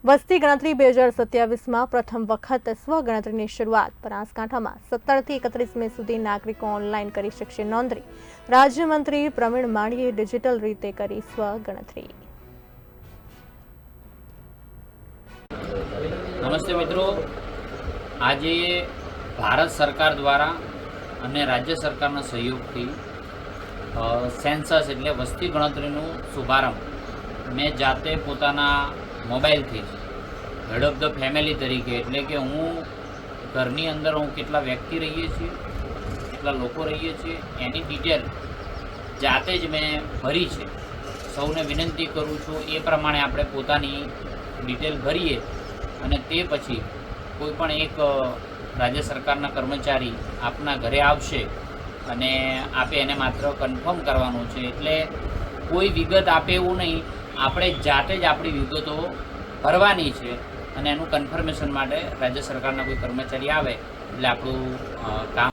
વસ્તી ગણતરી 2027માં પ્રથમ વખત સ્વગણતરીની શરૂઆત બનાસકાંઠામાં 17 થી 31 મે સુધી નાગરિકો ઓનલાઈન કરી શકશે નોંધણી. રાજ્યમંત્રી પ્રવીણ માળીએ ડિજિટલ રીતે કરી સ્વગણતરી. નમસ્તે મિત્રો, આજે ભારત સરકાર દ્વારા અને રાજ્ય સરકારના સહયોગથી સેન્સસ એટલે વસ્તી ગણતરીનું શુભારંભ મેં જાતે પોતાના મોબાઈલથી હેડ ઓફ ધ ફેમિલી તરીકે, એટલે કે હું ઘરની અંદર કેટલા વ્યક્તિ રહીએ છીએ, કેટલા લોકો રહીએ છીએ, એની ડિટેલ જાતે જ મેં ભરી છે. સૌને વિનંતી કરું છું એ પ્રમાણે આપણે પોતાની ડિટેલ ભરીએ અને તે પછી કોઈ પણ એક રાજ્ય સરકારના કર્મચારી આપના ઘરે આવશે અને આપે એને માત્ર કન્ફર્મ કરવાનું છે. એટલે કોઈ વિગત આપે એવું નહીં, આપણે જાતે જ આપણી વિગતો ભરવાની છે અને એનું કન્ફર્મેશન માટે રાજ્ય સરકારના કોઈ કર્મચારી આવે એટલે આપણું કામ